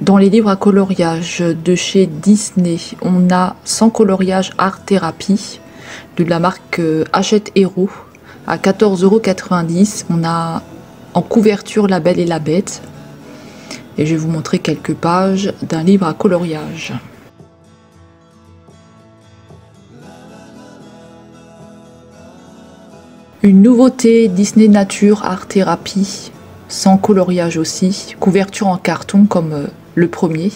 Dans les livres à coloriage de chez Disney, on a sans coloriage Art Therapy de la marque Hachette Hero à 14,90 €. On a en couverture La Belle et la Bête. Et je vais vous montrer quelques pages d'un livre à coloriage. Une nouveauté Disney Nature Art Therapy, sans coloriage aussi, couverture en carton comme le premier.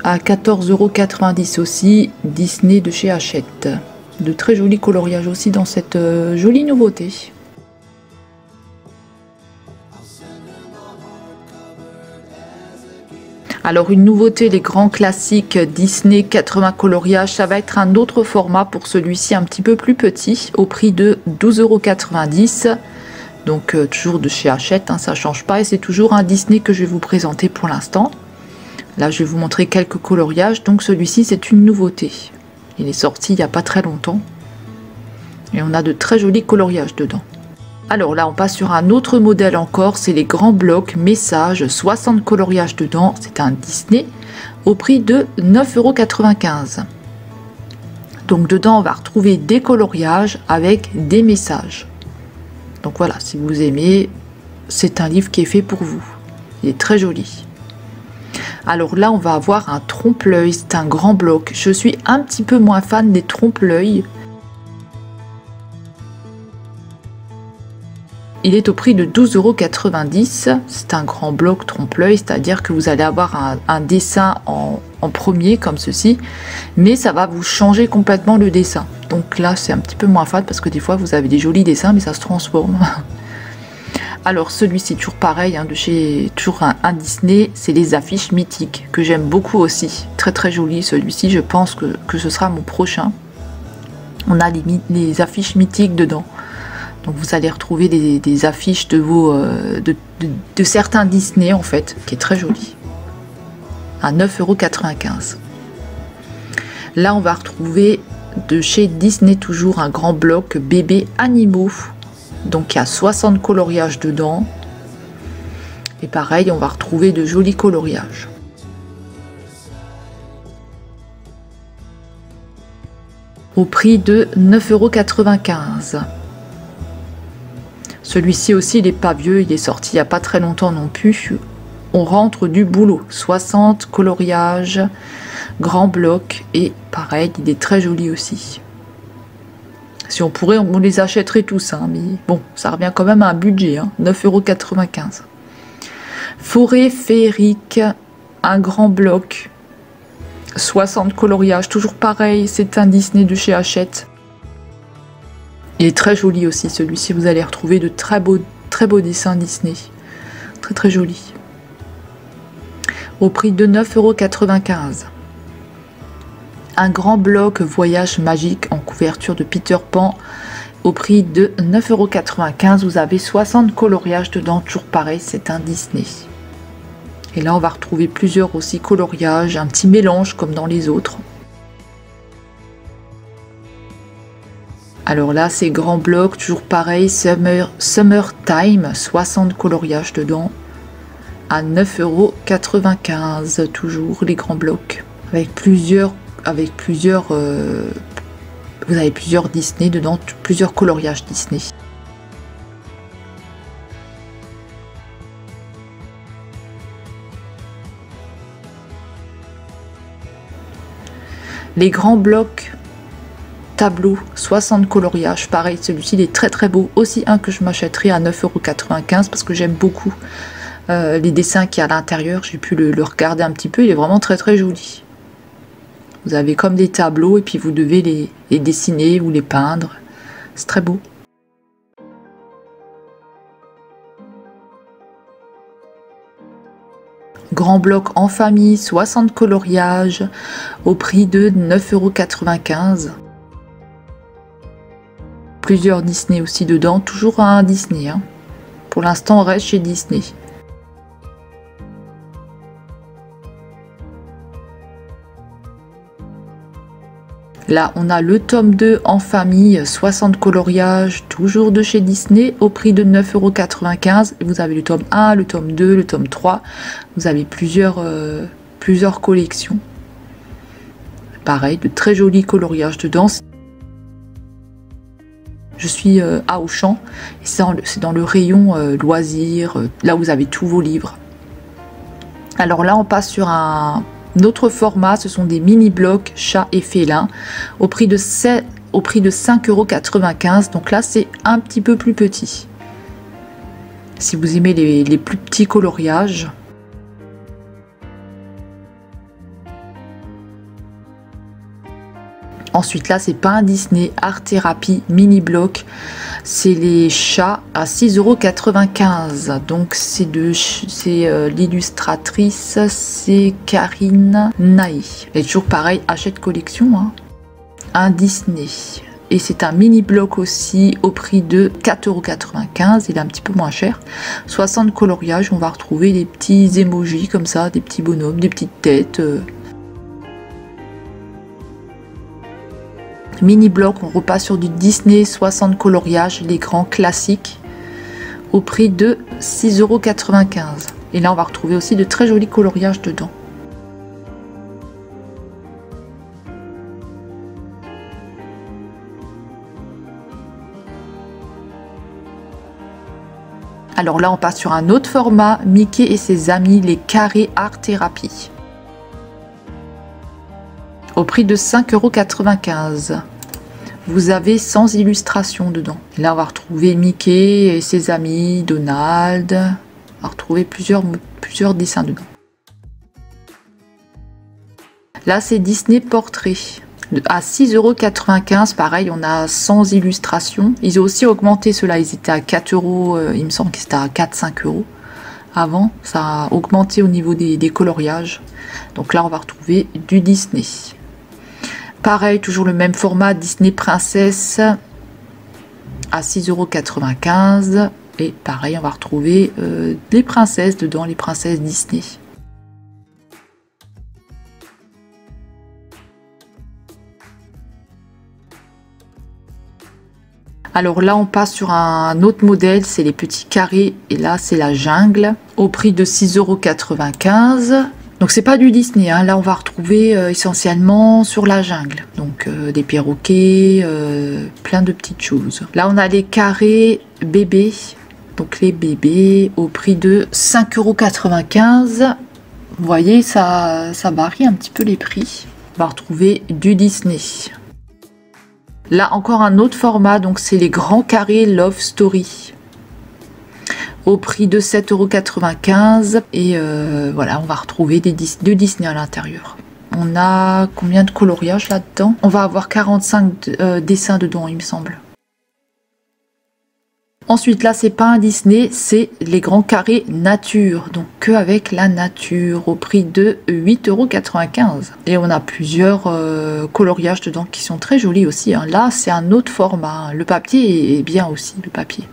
À 14,90 € aussi, Disney de chez Hachette. De très jolis coloriages aussi dans cette jolie nouveauté. Alors une nouveauté, les grands classiques Disney 80 coloriages, ça va être un autre format pour celui-ci un petit peu plus petit, au prix de 12,90 €. Donc toujours de chez Hachette, hein, ça change pas et c'est toujours un Disney que je vais vous présenter pour l'instant. Là je vais vous montrer quelques coloriages, donc celui-ci c'est une nouveauté. Il est sorti il n'y a pas très longtemps et on a de très jolis coloriages dedans. Alors là on passe sur un autre modèle encore, c'est les grands blocs messages, 60 coloriages dedans, c'est un Disney au prix de 9,95 €. Donc dedans on va retrouver des coloriages avec des messages. Donc voilà, si vous aimez, c'est un livre qui est fait pour vous. Il est très joli. Alors là on va avoir un trompe-l'œil, c'est un grand bloc. Je suis un petit peu moins fan des trompe-l'œil. Il est au prix de 12,90 €. C'est un grand bloc trompe-l'œil, c'est-à-dire que vous allez avoir un dessin en premier comme ceci, mais ça va vous changer complètement le dessin. Donc là, c'est un petit peu moins fade parce que des fois, vous avez des jolis dessins, mais ça se transforme. Alors celui-ci, toujours pareil, hein, de chez toujours un Disney, c'est les affiches mythiques que j'aime beaucoup aussi. Très très joli celui-ci, je pense que ce sera mon prochain. On a les affiches mythiques dedans. Donc vous allez retrouver des affiches de certains Disney en fait, qui est très joli. À 9,95 €. Là on va retrouver de chez Disney toujours un grand bloc bébé animaux. Donc il y a 60 coloriages dedans. Et pareil, on va retrouver de jolis coloriages. Au prix de 9,95 €. Celui-ci aussi, il n'est pas vieux, il est sorti il n'y a pas très longtemps non plus. On rentre du boulot. 60 coloriages, grand bloc et pareil, il est très joli aussi. Si on pourrait, on les achèterait tous, hein, mais bon, ça revient quand même à un budget, hein, 9,95 €. Forêt féerique, un grand bloc, 60 coloriages, toujours pareil, c'est un Disney de chez Hachette. Il est très joli aussi celui-ci, vous allez retrouver de très beaux dessins Disney. Très très joli. Au prix de 9,95 €. Un grand bloc voyage magique en couverture de Peter Pan au prix de 9,95 €. Vous avez 60 coloriages dedans, toujours pareil, c'est un Disney. Et là on va retrouver plusieurs aussi coloriages, un petit mélange comme dans les autres. Alors là, c'est grand bloc, toujours pareil, Summertime, 60 coloriages dedans, à 9,95 €, toujours les grands blocs, avec plusieurs, vous avez plusieurs Disney dedans, plusieurs coloriages Disney. Les grands blocs tableau, 60 coloriages, pareil, celui-ci il est très très beau, aussi un que je m'achèterai à 9,95 € parce que j'aime beaucoup les dessins qu'il y a à l'intérieur. J'ai pu le regarder un petit peu, il est vraiment très très joli. Vous avez comme des tableaux et puis vous devez les dessiner ou les peindre, c'est très beau. Grand bloc en famille, 60 coloriages au prix de 9,95 €. Plusieurs Disney aussi dedans, toujours un Disney, hein. Pour l'instant on reste chez Disney. Là, on a le tome 2 en famille, 60 coloriages, toujours de chez Disney, au prix de 9,95 €. Vous avez le tome 1, le tome 2, le tome 3. Vous avez plusieurs collections. Pareil, de très jolis coloriages dedans. Je suis à Auchan, c'est dans le rayon loisirs, là où vous avez tous vos livres. Alors là, on passe sur un autre format, ce sont des mini-blocs chat et félin au prix de 5,95 €. Donc là, c'est un petit peu plus petit. Si vous aimez les plus petits coloriages. Ensuite, là, c'est pas un Disney, Art Thérapie, mini-bloc. C'est les chats à 6,95 €. Donc, c'est l'illustratrice, c'est Karine Naï. Et toujours pareil, Hachette Collection, hein. Un Disney. Et c'est un mini-bloc aussi au prix de 4,95 €. Il est un petit peu moins cher. 60 coloriages, on va retrouver des petits emojis comme ça, des petits bonhommes, des petites têtes. Mini bloc, on repasse sur du Disney, 60 coloriages, les grands classiques, au prix de 6,95 €. Et là, on va retrouver aussi de très jolis coloriages dedans. Alors là, on passe sur un autre format, Mickey et ses amis, les carrés Art Thérapie. Au prix de 5,95 €. Vous avez 100 illustrations dedans. Là, on va retrouver Mickey et ses amis, Donald. On va retrouver plusieurs dessins dedans. Là, c'est Disney Portrait. À 6,95 €, pareil, on a 100 illustrations. Ils ont aussi augmenté cela. Ils étaient à 4 €. Il me semble que c'était à 4-5 € avant. Ça a augmenté au niveau des coloriages. Donc là, on va retrouver du Disney. Pareil, toujours le même format, Disney Princesse à 6,95 €. Et pareil, on va retrouver les princesses dedans, les princesses Disney. Alors là, on passe sur un autre modèle, c'est les petits carrés. Et là, c'est la jungle, au prix de 6,95 €. Donc c'est pas du Disney, hein. Là on va retrouver essentiellement sur la jungle, donc des perroquets, plein de petites choses. Là on a les carrés bébés, donc les bébés au prix de 5,95 €. Vous voyez, ça varie un petit peu les prix. On va retrouver du Disney. Là encore un autre format, donc c'est les grands carrés Love Story, au prix de 7,95 €. Et voilà, on va retrouver de Disney à l'intérieur. On a combien de coloriages là-dedans? On va avoir 45 dessins dedans, il me semble. Ensuite, là, c'est pas un Disney, c'est les grands carrés nature. Donc, que avec la nature, au prix de 8,95 €. Et on a plusieurs coloriages dedans qui sont très jolis aussi, hein. Là, c'est un autre format. Le papier est bien aussi, le papier.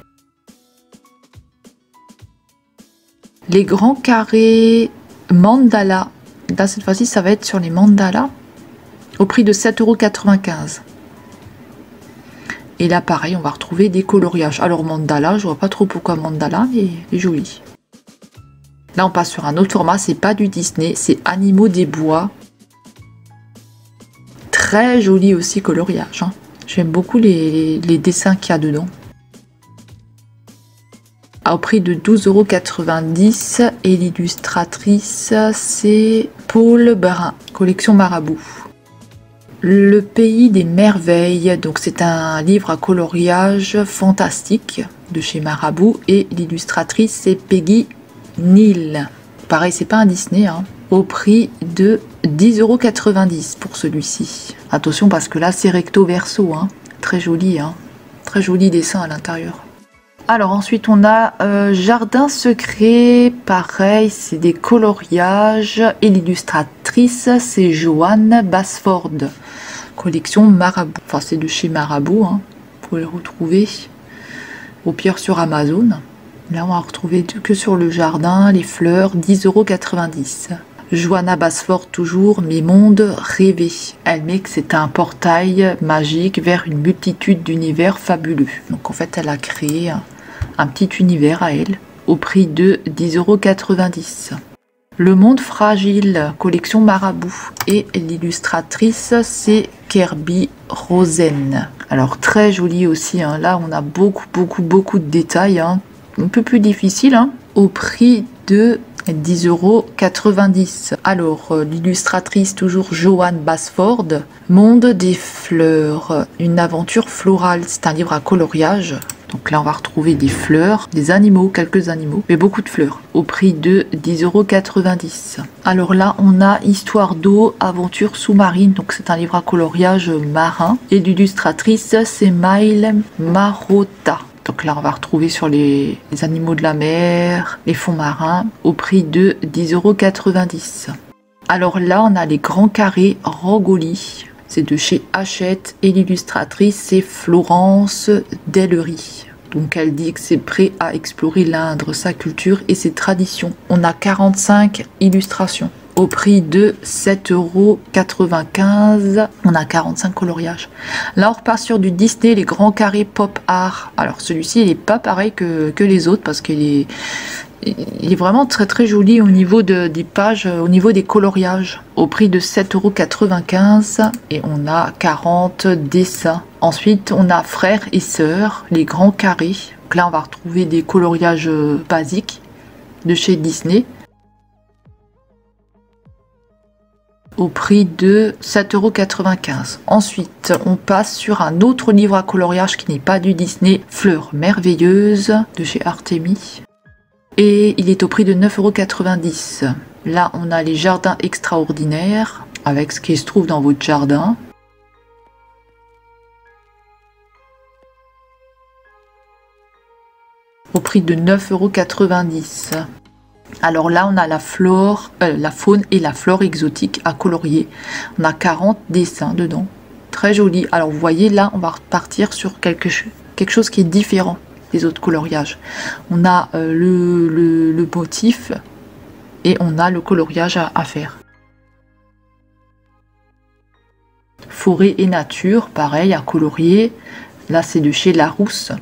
Les grands carrés mandala. Là, cette fois-ci, ça va être sur les mandalas, au prix de 7,95 €. Et là, pareil, on va retrouver des coloriages. Alors, mandala, je vois pas trop pourquoi mandala, mais il est joli. Là, on passe sur un autre format, c'est pas du Disney, c'est Animaux des bois. Très joli aussi coloriage, hein. J'aime beaucoup les dessins qu'il y a dedans. Au prix de 12,90 € et l'illustratrice c'est Paul Barin, collection Marabout. Le pays des merveilles, donc c'est un livre à coloriage fantastique de chez Marabout et l'illustratrice c'est Peggy Neal. Pareil, c'est pas un Disney, hein. Au prix de 10,90 € pour celui-ci. Attention parce que là c'est recto verso, hein. Très joli, hein. Très joli dessin à l'intérieur. Alors ensuite on a Jardin secret, pareil, c'est des coloriages et l'illustratrice c'est Joanne Basford, collection Marabout. Enfin c'est de chez Marabout, hein. Vous pouvez le retrouver au pire sur Amazon. Là on va retrouver que sur le jardin, les fleurs, 10,90 €. Johanna Basford toujours, mes mondes rêvés. Elle met que c'est un portail magique vers une multitude d'univers fabuleux. Donc en fait, elle a créé un petit univers à elle, au prix de 10,90 €. Le monde fragile, collection Marabout. Et l'illustratrice, c'est Kirby Rosen. Alors très joli aussi, hein. Là on a beaucoup de détails, hein. Un peu plus difficile, hein. Au prix de 10,90 €. Alors, l'illustratrice, toujours Johanna Basford. Monde des fleurs, une aventure florale. C'est un livre à coloriage. Donc là, on va retrouver des fleurs, des animaux, quelques animaux, mais beaucoup de fleurs, au prix de 10,90 €. Alors là, on a Histoire d'eau, aventure sous-marine. Donc c'est un livre à coloriage marin. Et l'illustratrice, c'est Maïl Marotta. Donc là, on va retrouver sur les animaux de la mer, les fonds marins, au prix de 10,90 €. Alors là, on a les grands carrés Rangoli. C'est de chez Hachette et l'illustratrice, c'est Florence Dellery. Donc elle dit que c'est prêt à explorer l'Indre, sa culture et ses traditions. On a 45 illustrations. Au prix de 7,95 €. On a 45 coloriages. Là, on repart sur du Disney, les grands carrés pop art. Alors, celui-ci, il n'est pas pareil que les autres parce qu'il est vraiment très joli au niveau des pages, au niveau des coloriages. Au prix de 7,95 € et on a 40 dessins. Ensuite, on a frères et sœurs, les grands carrés. Donc là, on va retrouver des coloriages basiques de chez Disney. Au prix de 7,95 €. Ensuite, on passe sur un autre livre à coloriage qui n'est pas du Disney, Fleurs merveilleuses de chez Artemis. Et il est au prix de 9,90 €. Là, on a les jardins extraordinaires avec ce qui se trouve dans votre jardin. Au prix de 9,90 €. Alors là, on a la faune et la flore exotique à colorier. On a 40 dessins dedans. Très joli. Alors vous voyez, là, on va repartir sur quelque chose qui est différent des autres coloriages. On a le motif et on a le coloriage à faire. Forêt et nature, pareil, à colorier. Là, c'est de chez Larousse.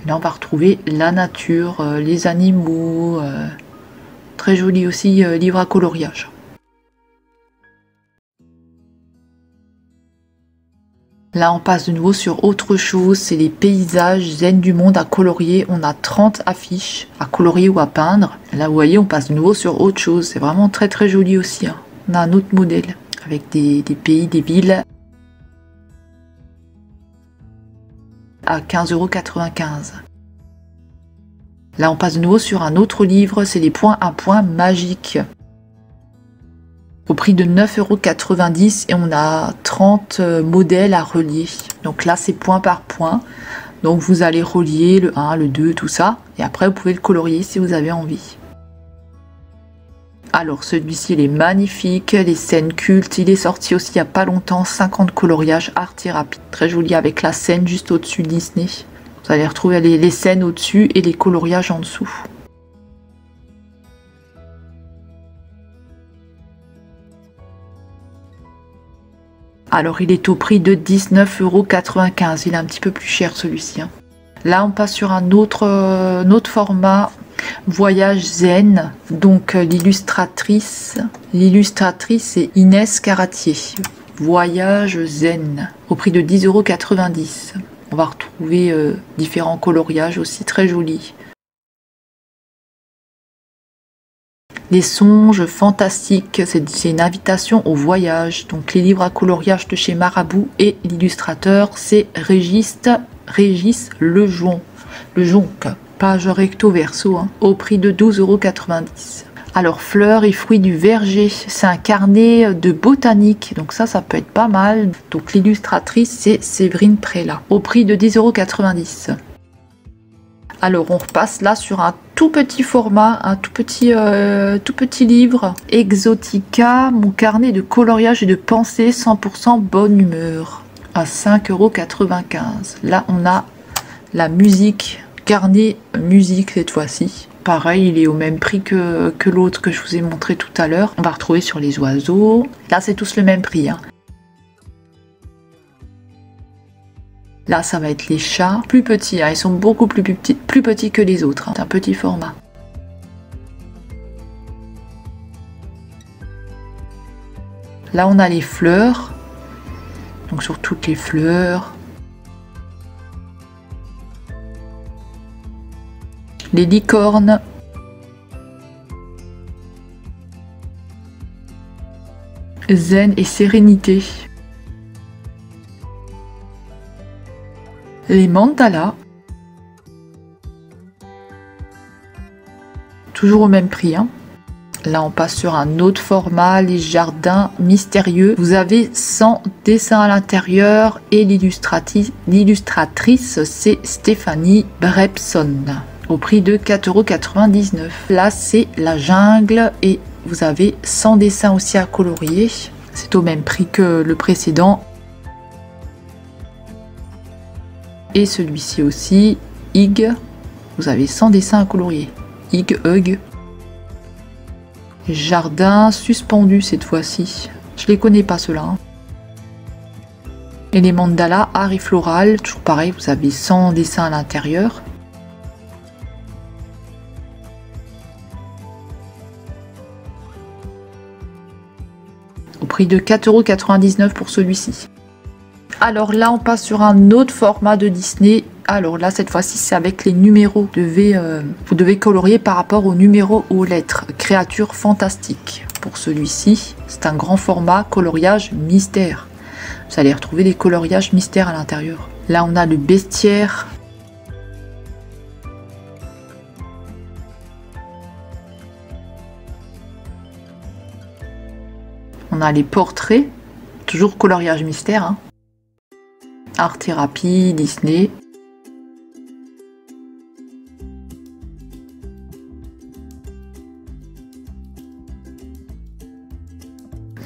Là, on va retrouver la nature, les animaux. Très joli aussi, livre à coloriage. Là, on passe de nouveau sur autre chose. C'est les paysages zen du monde à colorier. On a 30 affiches à colorier ou à peindre. Là, vous voyez, on passe de nouveau sur autre chose. C'est vraiment très joli aussi, hein. On a un autre modèle avec des pays, des villes. À 15,95 €. Là, on passe de nouveau sur un autre livre, c'est les points à points magiques. Au prix de 9,90 € et on a 30 modèles à relier. Donc là, c'est point par point. Donc vous allez relier le 1, le 2, tout ça. Et après, vous pouvez le colorier si vous avez envie. Alors celui-ci, il est magnifique, les scènes cultes, il est sorti aussi il n'y a pas longtemps, 50 coloriages, art thérapie, très joli avec la scène juste au-dessus de Disney. Vous allez retrouver les scènes au-dessus et les coloriages en dessous. Alors il est au prix de 19,95 €, il est un petit peu plus cher celui-ci, hein. Là on passe sur un autre format. Voyage zen, donc l'illustratrice c'est Inès Caratier. Voyage zen, au prix de 10,90 €. On va retrouver différents coloriages aussi très jolis. Les songes fantastiques, c'est une invitation au voyage. Donc les livres à coloriage de chez Marabout et l'illustrateur c'est Régis Lejonc. Page recto verso, hein, au prix de 12,90 €. Alors fleurs et fruits du verger, c'est un carnet de botanique, donc ça peut être pas mal. Donc l'illustratrice c'est Séverine Prélat, au prix de 10,90 €. Alors on repasse là sur un tout petit format, un tout petit livre, Exotica, mon carnet de coloriage et de pensée 100% bonne humeur, à 5,95 €. Là on a la musique, carnet musique cette fois-ci. Pareil, il est au même prix que l'autre que je vous ai montré tout à l'heure. On va retrouver sur les oiseaux. Là, c'est tous le même prix, hein. Là, ça va être les chats. Plus petits, hein. Ils sont beaucoup plus petits que les autres, hein. C'est un petit format. Là, on a les fleurs. Donc, sur toutes les fleurs. Les licornes. Zen et sérénité. Les mandalas. Toujours au même prix, hein. Là, on passe sur un autre format, les jardins mystérieux. Vous avez 100 dessins à l'intérieur et l'illustratrice, c'est Stéphanie Brepson, au prix de 4,99 €. Là, c'est la jungle et vous avez 100 dessins aussi à colorier. C'est au même prix que le précédent. Et celui-ci aussi, Hig. Vous avez 100 dessins à colorier. Hig, Hug. Jardin suspendu cette fois-ci. Je les connais pas ceux-là, hein. Et les mandalas art et floral, toujours pareil, vous avez 100 dessins à l'intérieur. Au prix de 4,99 € pour celui-ci. Alors là, on passe sur un autre format de Disney. Alors là, cette fois-ci, c'est avec les numéros. Vous devez colorier par rapport aux numéros ou aux lettres. Créatures fantastiques. Pour celui-ci, c'est un grand format coloriage mystère. Vous allez retrouver des coloriages mystères à l'intérieur. Là, on a le bestiaire. On a les portraits. Toujours coloriage mystère, hein. Art thérapie, Disney.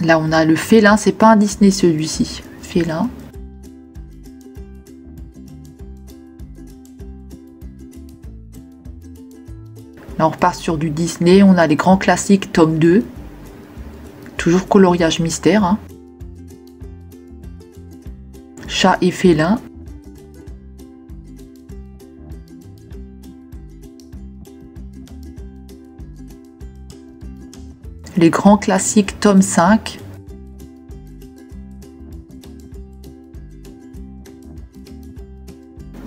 Là, on a le félin. C'est pas un Disney celui-ci. Félin. Là, on repart sur du Disney. On a les grands classiques, tome 2. Toujours coloriage mystère, hein. Chat et félin. Les grands classiques, tome 5.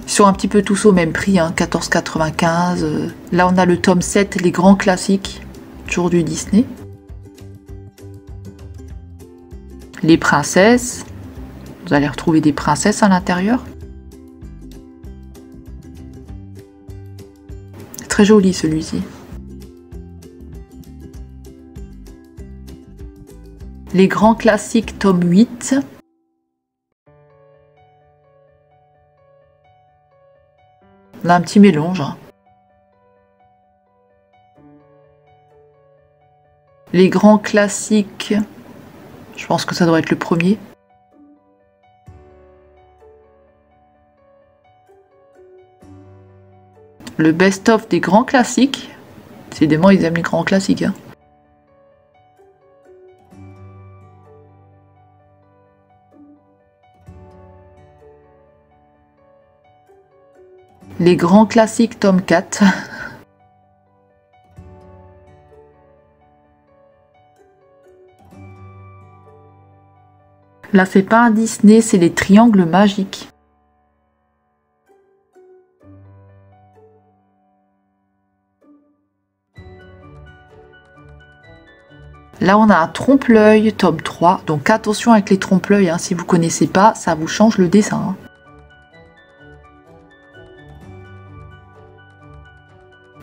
Ils sont un petit peu tous au même prix, hein, 14,95 €. Là, on a le tome 7, les grands classiques, toujours du Disney. Les princesses. Vous allez retrouver des princesses à l'intérieur. Très joli celui-ci. Les grands classiques, tome 8. On a un petit mélange, hein. Les grands classiques, je pense que ça doit être le premier. Le best-of des grands classiques. Décidément, ils aiment les grands classiques, hein. Les grands classiques, tome 4. Là, c'est pas un Disney, c'est les triangles magiques. Là, on a un trompe-l'œil, tome 3. Donc, attention avec les trompe-l'œil, hein. Si vous ne connaissez pas, ça vous change le dessin, hein.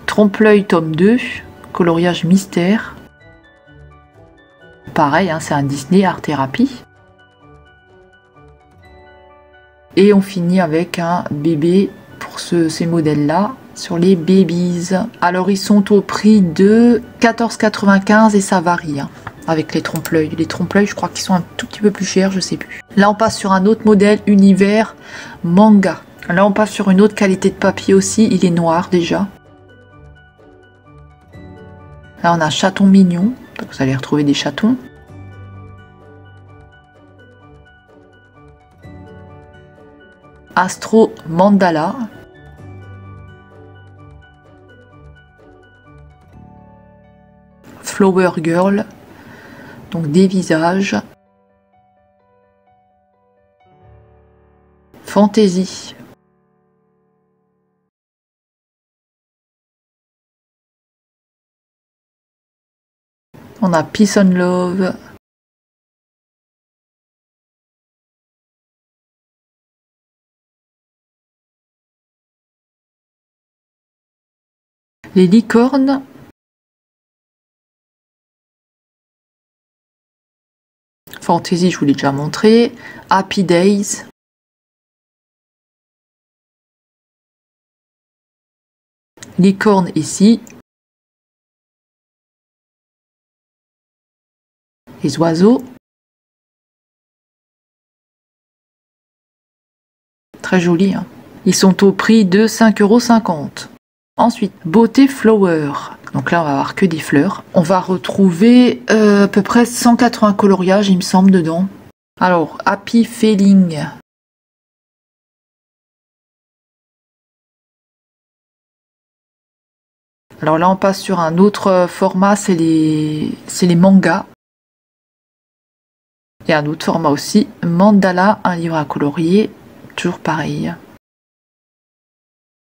Trompe-l'œil, tome 2. Coloriage mystère. Pareil, hein, c'est un Disney art thérapie. Et on finit avec un bébé pour ces modèles-là. Sur les babies. Alors ils sont au prix de 14,95 € et ça varie, hein, avec les trompe-l'œil. Les trompe-l'œil, je crois qu'ils sont un tout petit peu plus chers, je sais plus. Là on passe sur un autre modèle, univers manga. Là on passe sur une autre qualité de papier aussi, il est noir déjà. Là, on a chaton mignon. Donc, vous allez retrouver des chatons. Astro Mandala. Flower Girl. Donc, des visages. Fantasy. On a Peace and Love. Les licornes. Fantasy, je vous l'ai déjà montré. Happy Days. Licorne ici. Les oiseaux. Très joli, hein. Ils sont au prix de 5,50 €. Ensuite, Beauté Flower. Donc là, on va avoir que des fleurs. On va retrouver à peu près 180 coloriages, il me semble, dedans. Alors, Happy Feeling. Alors là, on passe sur un autre format, c'est les mangas. Il y a un autre format aussi, Mandala, un livre à colorier, toujours pareil.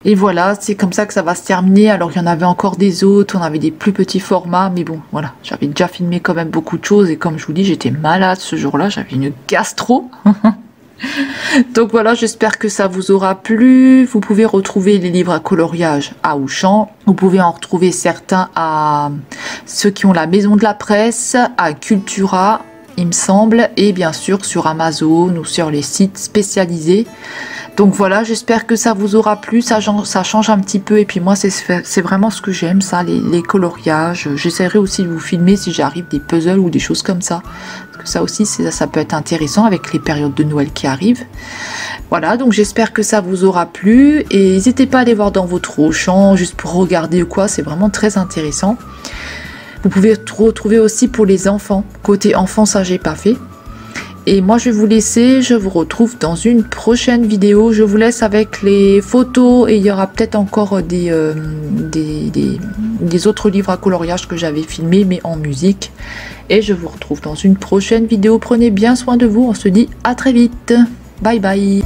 Et voilà, c'est comme ça que ça va se terminer. Alors il y en avait encore des autres, on avait des plus petits formats, mais bon, voilà, j'avais déjà filmé quand même beaucoup de choses et comme je vous dis, j'étais malade ce jour-là, j'avais une gastro. Donc voilà, j'espère que ça vous aura plu. Vous pouvez retrouver les livres à coloriage à Auchan. Vous pouvez en retrouver certains à ceux qui ont la Maison de la Presse, à Cultura, il me semble, et bien sûr sur Amazon ou sur les sites spécialisés. Donc voilà, j'espère que ça vous aura plu, ça change un petit peu et puis moi c'est vraiment ce que j'aime, ça, les coloriages. J'essaierai aussi de vous filmer si j'arrive des puzzles ou des choses comme ça, parce que ça aussi ça peut être intéressant avec les périodes de Noël qui arrivent. Voilà, donc j'espère que ça vous aura plu et n'hésitez pas à aller voir dans votre Auchan juste pour regarder ou quoi, c'est vraiment très intéressant. Vous pouvez retrouver aussi pour les enfants, côté enfant ça j'ai pas fait. Et moi je vais vous laisser, je vous retrouve dans une prochaine vidéo. Je vous laisse avec les photos et il y aura peut-être encore des autres livres à coloriage que j'avais filmés mais en musique. Et je vous retrouve dans une prochaine vidéo. Prenez bien soin de vous, on se dit à très vite. Bye bye.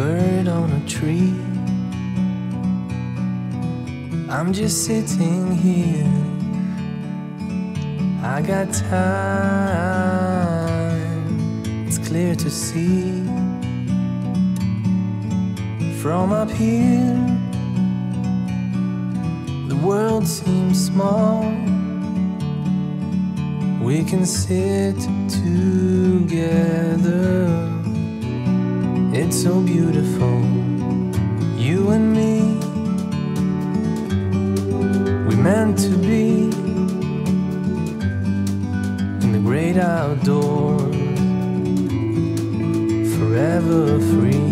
bird on a tree. I'm just sitting here, I got time, it's clear to see. From up here, the world seems small. We can sit together, it's so beautiful, you and me. We meant to be in the great outdoors, forever free.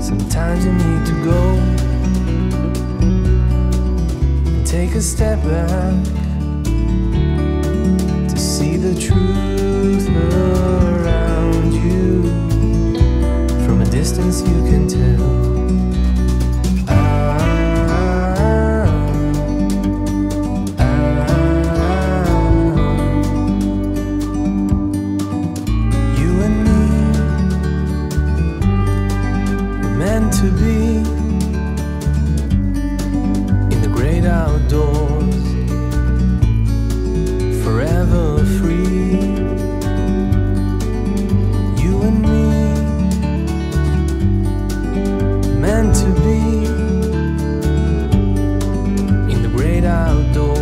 Sometimes you need to go and take a step back to see the truth around you. From a distance you can tell. You and me, meant to be in the great outdoors, forever free. You and me, meant to be in the great outdoors.